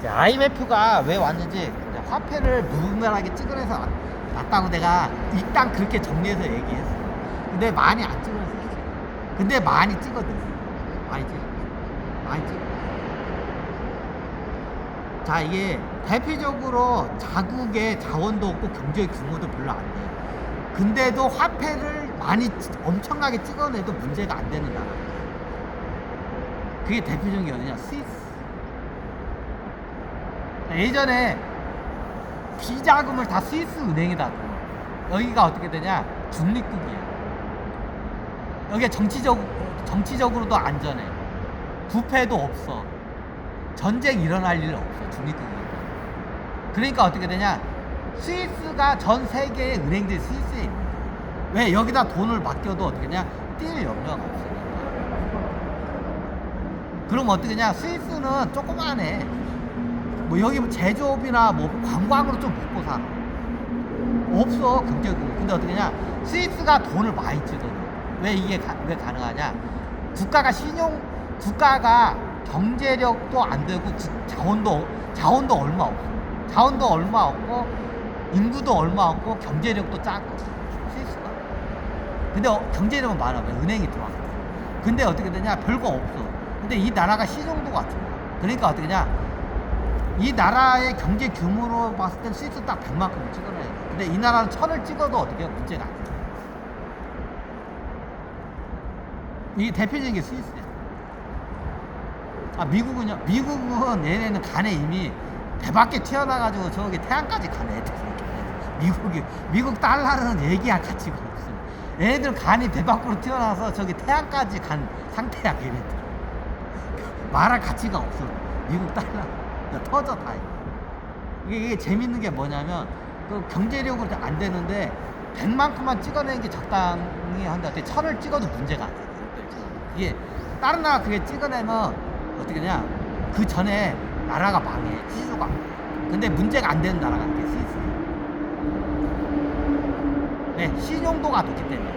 IMF가 왜 왔는지 화폐를 무분별하게 찍어내서 왔다고 내가 일단 그렇게 정리해서 얘기했어. 근데 많이 안 찍어냈어. 근데 많이 찍거든. 많이 찍어. 많이 찍어. 자, 이게 대표적으로 자국의 자원도 없고 경제 규모도 별로 안 돼. 근데도 화폐를 많이 엄청나게 찍어내도 문제가 안 되는 나라. 그게 대표적인 게 어디냐? 스위스. 예전에 비자금을 다 스위스 은행에다 둬. 여기가 어떻게 되냐? 중립국이야. 여기가 정치적으로도 안전해. 부패도 없어. 전쟁 일어날 일 없어. 중립국이니까. 그러니까 어떻게 되냐? 스위스가 전 세계의 은행들이 스위스에 있는 거야. 왜? 여기다 돈을 맡겨도 어떻게 되냐? 뛸 염려가 없으니까. 그럼 어떻게 되냐? 스위스는 조그만해. 뭐 여기 뭐 제조업이나 뭐 관광으로 좀 먹고 살아. 없어 경제국. 근데 어떻게 냐 스위스가 돈을 많이 찍어. 왜 이게 왜 가능하냐? 국가가 경제력도 안 되고 자원도 얼마 없어. 자원도 얼마 없고 인구도 얼마 없고 경제력도 작고 스위스가. 근데 경제력은 많아. 왜? 은행이 들어와. 근데 어떻게 되냐? 별거 없어. 근데 이 나라가 시정도가 좋아. 그러니까 어떻게 냐 이 나라의 경제 규모로 봤을 땐 스위스 딱 100만큼을 찍어내야 돼. 근데 이 나라는 1000을 찍어도 어떻게 해요? 문제가 안 돼. 이게 대표적인 게 스위스야. 아, 미국은요? 미국은 얘네는 간에 이미 배 밖에 튀어나가지고 저기 태양까지 가네, 애들. 미국 달러는 얘기할 가치가 없어. 얘네들 간이 배 밖으로 튀어나와서 저기 태양까지 간 상태야, 얘네들. 말할 가치가 없어. 미국 달러. 터져 다. 이게 재밌는 게 뭐냐면 그 경제력으로 안 되는데 100만큼만 찍어내는 게 적당히 한다. 1000을 찍어도 문제가 안 돼. 이게 다른 나라 그게 찍어내면 어떻게 되냐? 그 전에 나라가 망해. 시주가. 근데 문제가 안 되는 나라가 이게 스위스야. 네, 신용도가 높기 때문에.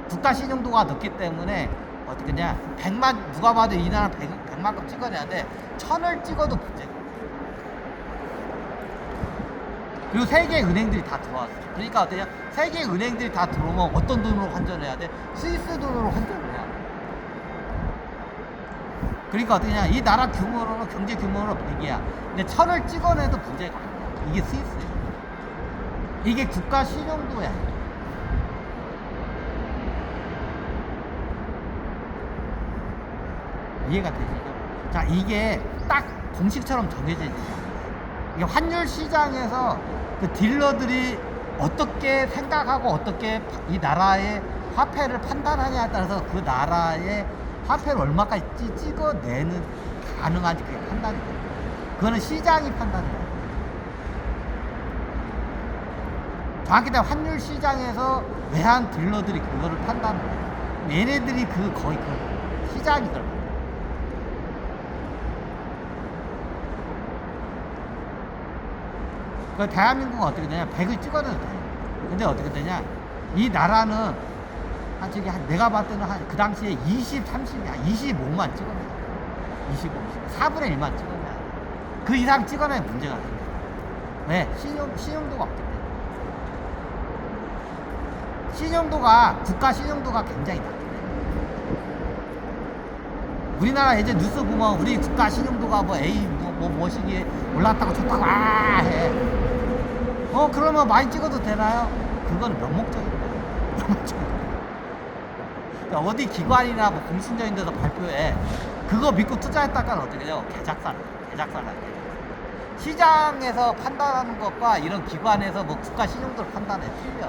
국가 신용도가 높기 때문에 어떻게 되냐? 100만 누가 봐도 이 나라 100만큼 찍어내는데 1000을 찍어도 문제가. 그리고 세계 은행들이 다 들어왔어. 그러니까 어떠냐? 세계 은행들이 다 들어오면 어떤 돈으로 환전해야 돼? 스위스 돈으로 환전을 해야 돼. 그러니까 어떠냐? 이 나라 규모로는 경제 규모로 100이야. 근데 1000을 찍어내도 문제가 안 돼. 이게 스위스야. 이게 국가 신용도야. 이해가 되시죠? 자, 이게 딱 공식처럼 정해져 있는 거야. 이게 환율 시장에서 그 딜러들이 어떻게 생각하고 어떻게 이 나라의 화폐를 판단하냐에 따라서 그 나라의 화폐를 얼마까지 찍어내는 가능한지 그게 판단이 돼요. 그거는 시장이 판단해요. 정확히 말하면 환율 시장에서 외환 딜러들이 그거를 판단을 해요. 얘네들이 거의 그 시장이 그걸. 그 대한민국은 어떻게 되냐? 100을 찍어내도 돼. 근데 어떻게 되냐? 이 나라는 내가 봤을 때는 그 당시에 20, 30이야. 25만 찍어내. 25, 4분의 1만 찍어내. 그 이상 찍어내면 문제가 생겨. 왜? 신용도가 없기 때문에. 국가 신용도가 굉장히 낮기 때문에. 우리나라 이제 뉴스 보면 우리 국가 신용도가 뭐시기에 올랐다고 좋다고 해. 그러면 많이 찍어도 되나요? 그건 명목적인 거야. 그러니까 어디 기관이나 뭐 공신적인 데서 발표해. 그거 믿고 투자했다가는 어떻게 돼요? 개작살. 시장에서 판단하는 것과 이런 기관에서 뭐 국가 신용도를 판단해. 틀려.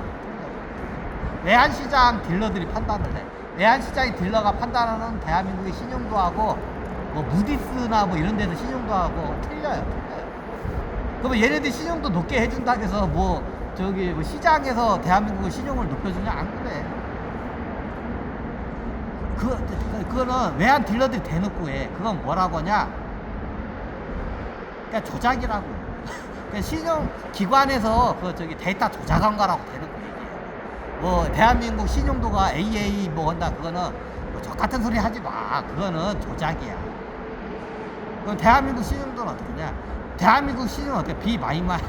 외환시장 딜러들이 판단을 해. 외환시장의 딜러가 판단하는 대한민국의 신용도하고 뭐 무디스나 뭐 이런 데서 신용도하고 틀려요. 그러면 얘네들이 신용도 높게 해준다고 해서 뭐 시장에서 대한민국의 신용을 높여주냐? 안 그래. 그거는 외환 딜러들이 대놓고 해. 그건 뭐라고 하냐? 그냥 조작이라고. 그냥 신용기관에서 데이터 조작한 거라고 대놓고 얘기해. 뭐 대한민국 신용도가 AA 뭐 한다. 그거는 뭐 저 같은 소리 하지 마. 그거는 조작이야. 그럼 대한민국 신용도는 어떻게 되냐? 대한민국 신용은 어떻게? B 마이너스.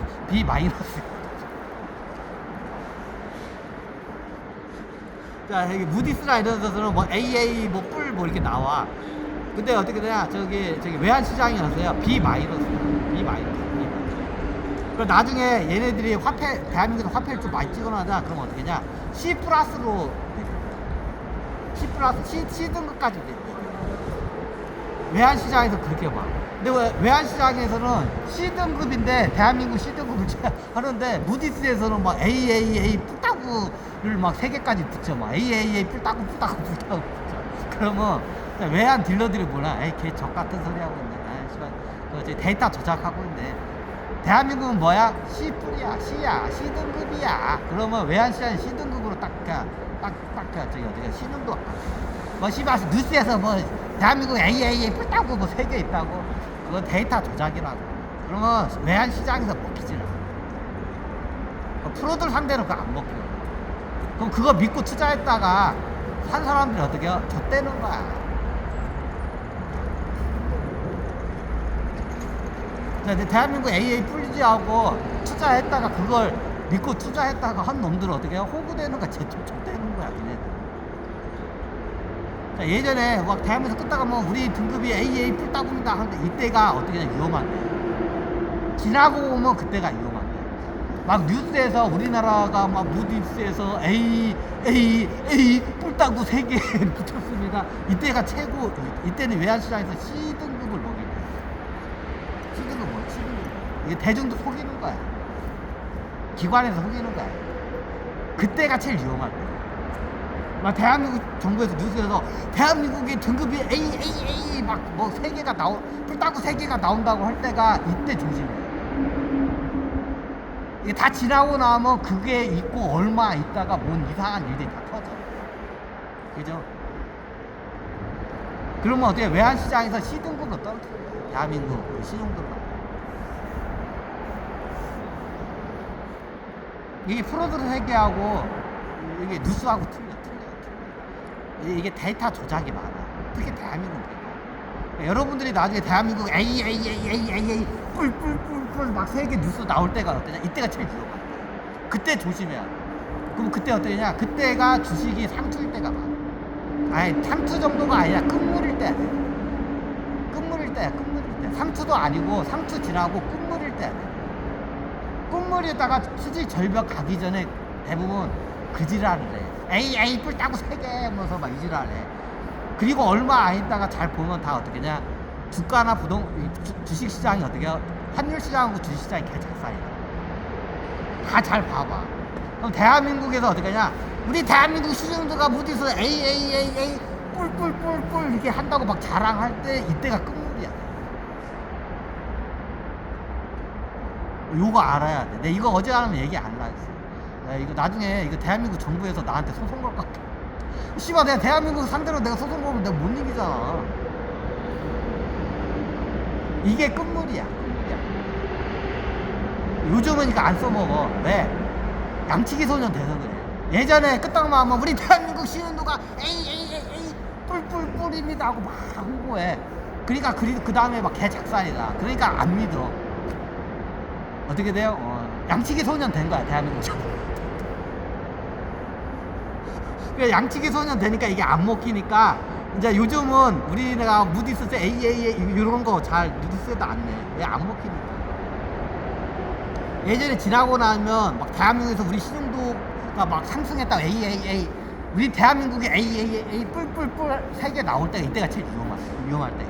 자, 여기 무디스나 이런 데서는 뭐 AA 뭐 뿔 뭐 이렇게 나와. 근데 어떻게 되냐? 저기 외환 시장이 어때요? B 마이너스. 그럼 나중에 얘네들이 대한민국에서 화폐를 좀 많이 찍어놔자. 그러면 어떻게 냐? C 플러스로 C 등급까지 돼. 외환 시장에서 그렇게 봐. 근데 외환 시장에서는 C 등급인데 대한민국 C 등급을 하는데 무디스에서는 막 AAA 뿔따구를 막 3개까지 붙여. 막 AAA 뿔따구 붙여. 그러면 외환 딜러들이 뭐라? 에이 걔 적 같은 소리 하고 있네. 저 데이터 조작하고 있네. 대한민국은 뭐야? C 뿔이야, C야, C 등급이야. 그러면 외환 시장이 C 등급으로 딱 저기 어떻게 신용도 뭐 씨발 뉴스에서 뭐 대한민국 AAA 뿔따구 뭐 3개 있다고. 그건 데이터 조작이라고. 그러면 외환 시장에서 먹히질 않아. 프로들 상대로 그거 안 먹혀. 그럼 그거 믿고 투자했다가 산 사람들이 어떻게 해요? 젖대는 거야. 자, 이제 대한민국 AA 뿔지하고 투자했다가 그걸 믿고 투자했다가 한 놈들은 어떻게 해요? 호구되는 거야. 젖대는 거야. 자, 예전에 막 대한민국에서 끄다가 뭐 우리 등급이 AA 뿔따구입니다 하는데 이때가 어떻게 위험한데. 지나고 오면 그때가 위험한데. 막 뉴스에서 우리나라가 막 무디스에서 A 뿔따구 3개 붙였습니다. 이때가 최고. 이때는 외환시장에서 C 등급을 먹이는 거야. C 등급 뭐? C 등급. 이게 대중도 속이는 거야. 기관에서 속이는 거야. 그때가 제일 위험할 거야. 막 대한민국 정부에서 뉴스에서 대한민국의 등급이 A 막 뭐 3개가 뿔따구 3개가 나온다고 할 때가 이때 조심해. 이게 다 지나고 나면 그게 있고 얼마 있다가 뭔 이상한 일들이 다 터져. 그죠? 그러면 어떻게 외환시장에서 C등급으로 떨어뜨려. 대한민국 신용등급. 이게 프로들은 회계하고 이게 뉴스하고 틀려. 이게 데이터 조작이 많아. 특히 대한민국은. 여러분들이 나중에 대한민국 A 뿔 막 3개 뉴스 나올 때가 어떠냐? 이때가 제일 위험해. 그때 조심해야 돼. 그럼 그때 어떠냐? 그때가 주식이 상투일 때가 많아. 아니 상투 정도가 아니라 끝물일 때. 끝물일 때. 상투도 아니고 상투 지나고 끝물일 때. 끝물에다가 수지 절벽 가기 전에 대부분 그 지랄을 해. AA 뿔따구 3개 하면서 막 이지랄해. 그리고 얼마 안 있다가 잘 보면 다 어떻게 냐 주가나 주식시장이 어떻게 해요? 환율시장하고 주식시장이 개작살이야. 다 잘 봐봐. 그럼 대한민국에서 어떻게 하냐? 우리 대한민국 시중도가 무디서 AAAA 뿔 이렇게 한다고 막 자랑할 때 이때가 끝물이야. 요거 알아야 돼. 내가 이거 어제 하면 얘기 안 나왔어. 이거 나중에 이거 대한민국 정부에서 나한테 소송 걸 것 같아. 씨발 내가 대한민국 상대로 내가 소송 걸면 내가 못 이기잖아. 이게 끝물이야. 요즘은 이거 안 써먹어. 왜? 양치기 소년 돼서 그래. 예전에 끄떡만 하면 우리 대한민국 신용도가 A 뿔입니다 하고 막 홍보해. 그러니까 그 다음에 막 개작살이다. 그러니까 안 믿어. 어떻게 돼요? 양치기 소년 된 거야 대한민국. 양치기 소년 되니까 이게 안 먹히니까 이제 요즘은 우리가 무디스 AA 이런 거 잘 뉴스에도 안 내. 왜 안 먹히니까. 예전에 지나고 나면 막 대한민국에서 우리 신용도가 막 상승했다고 AAA 우리 대한민국에 AAA 뿔 3개 나올 때가 이때가 제일 위험할 때.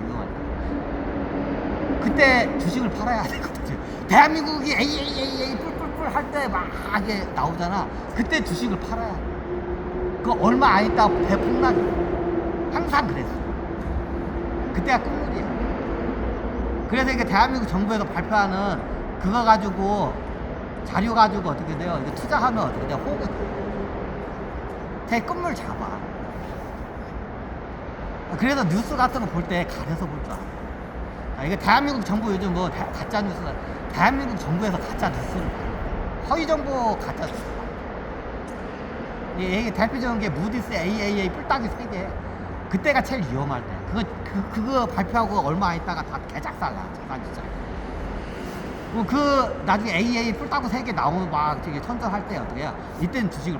그때 주식을 팔아야 되거든요. 대한민국이 AAA 뿔 할 때 막 이게 나오잖아. 그때 주식을 팔아야 돼. 그거 얼마 안 있다 대폭락이 항상 그랬어. 그때가 끝물이야. 그래서 이게 대한민국 정부에서 발표하는 그거 가지고 자료 가지고 어떻게 돼요? 이거 투자하면 어떻게 돼요? 호구 돼. 대 끝물 잡아. 그래서 뉴스 같은 거 볼 때 가려서 볼 줄 알아. 이게 대한민국 정부 요즘 뭐 가짜 뉴스가 대한민국 정부에서 가짜 뉴스를 허위 정보 가짜 뉴스. 이게 대표적인 게 무디스 AAA 뿔따기 3개. 그때가 제일 위험할 때. 그거 발표하고 얼마 있다가 다 개작살나 자산 진짜. 그 나중에 AA 뿔따구 3개 나오고 막 되게 천천할 때 어떻게 해요? 이때는 주식을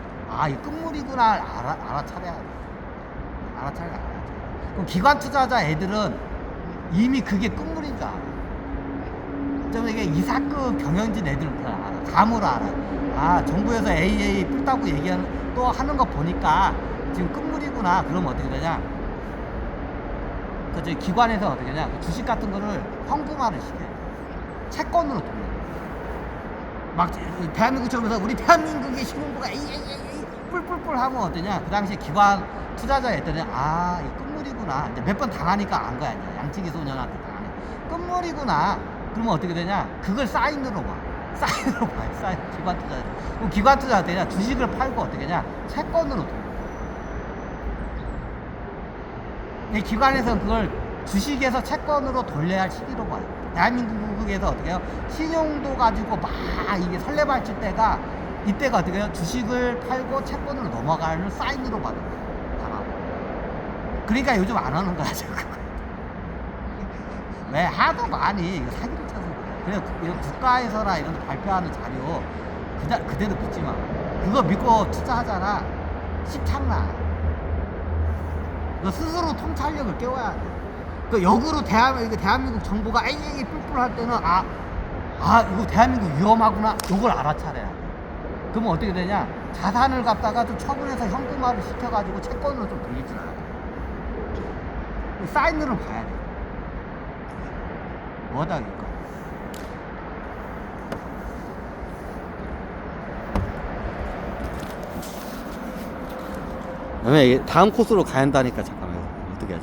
이 끝물이구나 알아차려야 돼. 알아차려야 돼. 그럼 기관 투자자 애들은 이미 그게 끝물인 줄 알아. 좀 이게 이사급 경영진 애들은 그걸 알아. 감으로 알아. 정부에서 AA 뿔따구 얘기하는 또 하는 거 보니까 지금 끝물이구나. 그러면 어떻게 되냐? 저희 기관에서 어떻게 하냐? 주식 같은 거를 현금화를 시켜요. 채권으로 돌려. 막 대한민국처럼 우리 대한민국의 신혼부가 뿔뿔뿔 하면 어떠냐? 그 당시에 기관 투자자 애들은 이 끝물이구나. 이제 몇 번 당하니까 안 거야. 양치기 소년한테 당하네. 끝물이구나. 그러면 어떻게 되냐? 그걸 사인으로 봐. 사인으로 봐. 사인. 기관 투자자. 그럼 기관 투자자 되냐? 주식을 팔고 어떻게 하냐? 채권으로 돌려. 이 기관에서는 그걸 주식에서 채권으로 돌려야 할 시기로 봐요. 대한민국에서 어떻게 해요? 신용도 가지고 막 이게 설레발칠 때가 이때가 어떻게 해요? 주식을 팔고 채권으로 넘어가는 사인으로 받은 거예요. 그러니까 요즘 안 하는 거야, 지금. 왜? 하도 많이 이거 사기를 쳐서 그래. 그래서 국가에서나 이런 데 발표하는 자료 그대로 믿지 마. 그거 믿고 투자하잖아. 십창나. 너 스스로 통찰력을 깨워야 돼. 그 역으로 대한민국 정부가 앵앵이 뿔뿔 할 때는 이거 대한민국 위험하구나. 이걸 알아차려야 돼. 그러면 어떻게 되냐? 자산을 갖다가 좀 처분해서 현금화를 시켜가지고 채권으로 좀 돌릴 줄 알아. 사인으로 봐야 돼. 뭐다 이거. 다음에 다음 코스로 가야 한다니까 잠깐만.